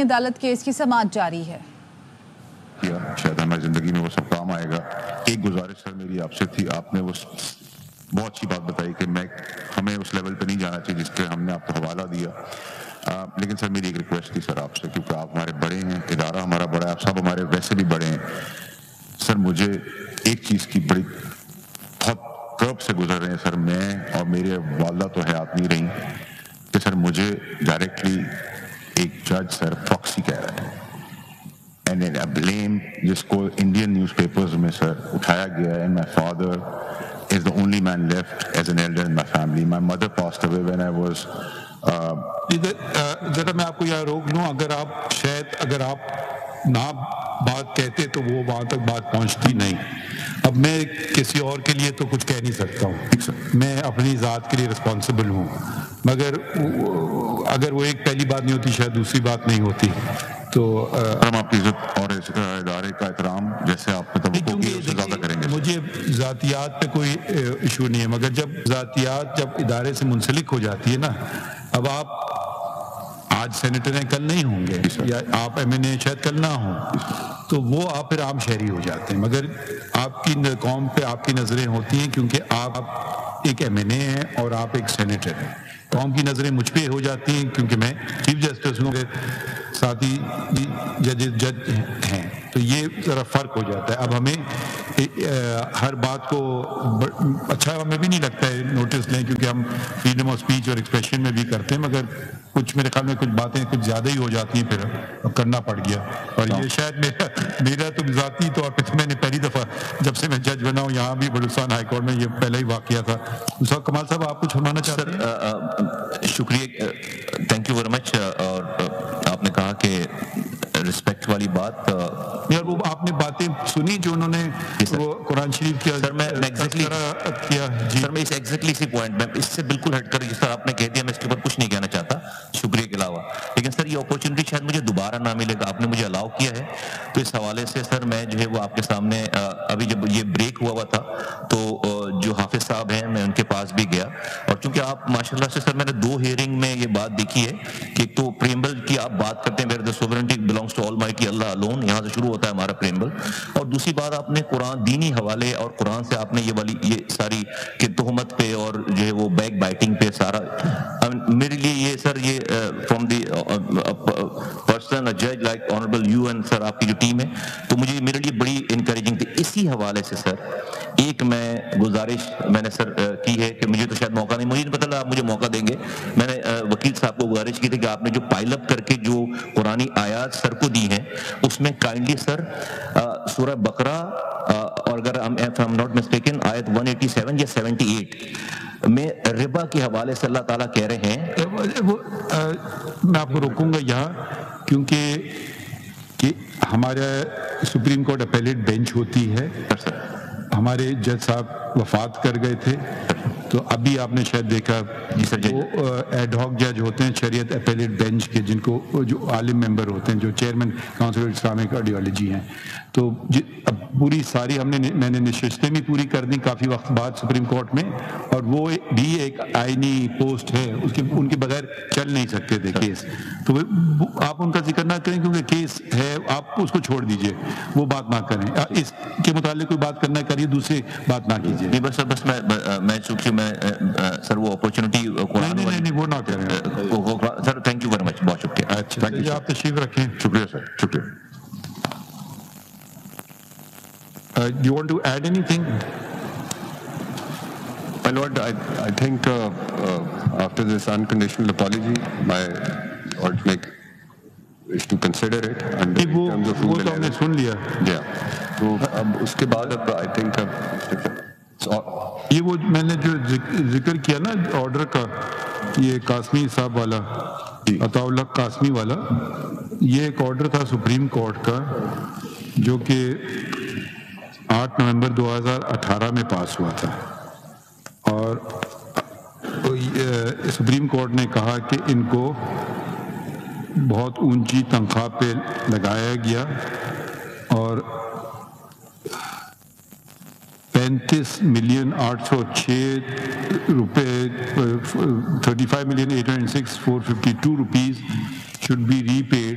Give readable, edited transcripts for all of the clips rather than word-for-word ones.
عدالت کیس کی سماعت جاری ہے. شاید ہماری زندگی میں وہ سب کام آئے گا. ایک گزارش سر میری آپ سے تھی, آپ نے وہ بہت اچھی بات بتائی کہ ہمیں اس لیول پہ نہیں جانا چاہیے جس پہ ہم نے آپ کو حوالہ دیا, لیکن سر میری ایک ریکویسٹ تھی سر آپ سے, کیونکہ آپ ہمارے بڑے ہیں, ادارہ ہمارا بڑا ہے, آپ سب ہمارے ویسے بھی بڑے ہیں. سر مجھے ایک چیز کی بڑی بہت کرب سے گزر رہے ہیں سر, میں اور میرے والدہ تو حیات نہیں رہی, کہ سر مجھے ڈائریکٹلی ایک جج سر پراکسی کہہ رہا ہے, اینڈ بلیم جس کو انڈین نیوز پیپرز میں سر اٹھایا گیا ہے. And my father is the only man left as an elder in my family. My mother passed away when I was ذرا میں آپ کو یہاں روک لوں, اگر آپ نہ بات کہتے تو وہ وہاں تک بات پہنچتی نہیں. اب میں کسی اور کے لیے تو کچھ کہہ نہیں سکتا ہوں, میں اپنی ذات کے لیے رسپانسبل ہوں, مگر اگر وہ ایک پہلی بات نہیں ہوتی شاید دوسری بات نہیں ہوتی. تو ہم آپ کی عزت اور ادارے کا احترام جیسے آپ نے توقع کی اس سے زیادہ کریں گے. مجھے ذاتیات پہ کوئی ایشو نہیں ہے, مگر جب ذاتیات جب ادارے سے منسلک ہو جاتی ہے نا, اب آپ آج سینیٹر ہیں کل نہیں ہوں گے, یا آپ ایم این اے شاید کل نہ ہوں, تو وہ آپ پھر عام شہری ہو جاتے ہیں. مگر آپ کی قوم پہ آپ کی نظریں ہوتی ہیں کیونکہ آپ ایک ایم این اے ہیں اور آپ ایک سینیٹر ہیں. قوم کی نظریں مجھ پہ ہو جاتی ہیں کیونکہ میں چیف جسٹس ہوں, ساتھی جج ہیں, تو یہ ذرا فرق ہو جاتا ہے. اب ہمیں ہر بات کو اچھا ہمیں بھی نہیں لگتا ہے نوٹس لیں, کیونکہ ہم فریڈم آف اسپیچ اور ایکسپریشن میں بھی کرتے ہیں, مگر کچھ میرے خیال میں کچھ باتیں کچھ زیادہ ہی ہو جاتی ہیں, پھر کرنا پڑ گیا. اور یہ شاید میرا تو ذاتی طور پہ میں نے پہلی دفعہ جب سے میں جج بنا ہوں یہاں بھی بلوچستان ہائی کورٹ میں, یہ پہلا ہی واقعہ تھا. کمال صاحب آپ کچھ فرمانا چاہتے ہیں؟ شکریہ, تھینک یو ویری مچ. اور آپ نے کہا کہ رسپیکٹ والی بات, یار وہ آپ نے باتیں سنی جو انہوں نے وہ قرآن شریف کیا سر, میں ایگزیکٹلی کیا سر, میں اس ایگزیکٹلی اسی پوائنٹ میں اس سے بالکل ہٹ کر جس طرح آپ نے کہہ دیا, میں اس کے اوپر کچھ نہیں کہنا چاہتا شکریہ کے علاوہ. لیکن سر یہ اپورچونٹی شاید مجھے دوبارہ نہ ملے گا, آپ نے مجھے الاؤ کیا ہے, تو اس حوالے سے سر میں جو ہے وہ آپ کے سامنے ابھی جب یہ بریک ہوا تھا تو جو حافظ صاحب ہیں میں ان کے پاس بھی گیا, اور چونکہ آپ ماشاء اللہ سے سر میں نے 2 ہیئرنگ میں یہ بات دیکھی ہے کہ ایک تو پریمبل کی آپ بات کرتے ہیں where the sovereignty belongs to almighty Allah alone, یہاں سے شروع ہوتا ہے ہمارا پریمبل, اور دوسری بات آپ نے قرآن دینی حوالے اور قرآن سے آپ نے یہ ساری کہ تہمت پہ اور جو ہے وہ بیک بائٹنگ پہ سارا, میرے لیے یہ سر یہ فرام دی پرسن جج لائک آنریبل یو اینڈ سر آپ کی جو ٹیم ہے, تو مجھے میرے لیے بڑی انکریجنگ تھی. اسی حوالے سے سر ایک میں گزارش میں نے سر کی ہے کہ مجھے تو شاید موقع نہیں, مجھے نہیں پتہ آپ مجھے موقع دیں گے. میں نے وکیل صاحب کو گزارش کی تھی کہ آپ نے جو پائل اپ کر کے جو قرآنی آیات سر کو دی ہیں اس میں کائنڈلی سر سورہ بقرہ اور اگر if I'm not mistaken آیت 187 یا 78 میں ربا کے حوالے سے اللہ تعالیٰ کہہ رہے ہیں. میں آپ کو روکوں گا یہاں, کیونکہ کہ ہمارا سپریم کورٹ اپیلیٹ بینچ ہوتی ہے, ہمارے جج صاحب وفات کر گئے تھے, تو ابھی آپ نے شاید دیکھا وہ ایڈ ہاک جج ہوتے ہیں شریعت اپیلیٹ بینچ کے, جن کو جو عالم ممبر ہوتے ہیں, جو chairman council of Islamic ideology ہیں. تو اب پوری ساری میں نے نشستیں بھی پوری کر دی کافی وقت بعد سپریم کورٹ میں, اور وہ بھی ایک آئینی پوسٹ ہے, ان کے بغیر چل نہیں سکتے تھے کیس. تو آپ ان کا ذکر نہ کریں کیونکہ کیس ہے, آپ اس کو چھوڑ دیجئے, وہ بات نہ کریں. اس کے متعلق کوئی بات کرنا کریے, دوسری بات نہ کیجیے. بس میں چونکہ میں سر وہ اپورچونٹی نہیں وہ نہ کریں سر. تھینک یو ویری مچ, بہت شکریہ. اچھا آپ تشریف رکھیں. شکریہ سر, شکریہ. You want to add anything? My lord, I think after this unconditional apology, my ultimate is to consider it under terms of rule 11. وہ تو ہم نے سن لیا. تو اب اس کے بعد I think یہ وہ میں نے جو ذکر کیا نا آرڈر کا, یہ قاسمی صاحب والا, عطاء اللہ قاسمی والا, یہ ایک آرڈر تھا سپریم کورٹ کا جو کہ 8 نومبر 2018 میں پاس ہوا تھا, اور سپریم کورٹ نے کہا کہ ان کو بہت اونچی تنخواہ پہ لگایا گیا, اور 35,806 روپے 35,806,452 rupees should be repaid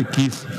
21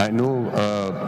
I know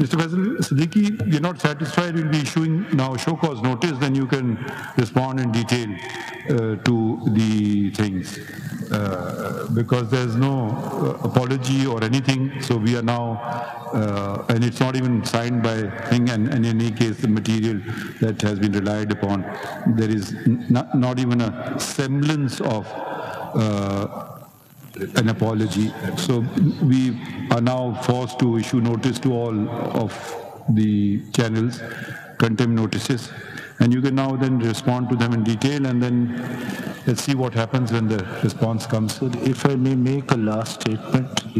Mr. Faisal Siddiqui, you're not satisfied, we'll be issuing now show cause notice, then you can respond in detail to the things. Because there's no apology or anything, so we are now, and it's not even signed by thing, and in any case the material that has been relied upon, there is not even a semblance of an apology. So we are now forced to issue notice to all of the channels, contempt notices, and you can now then respond to them in detail, and then let's see what happens when the response comes. So if I may make a last statement,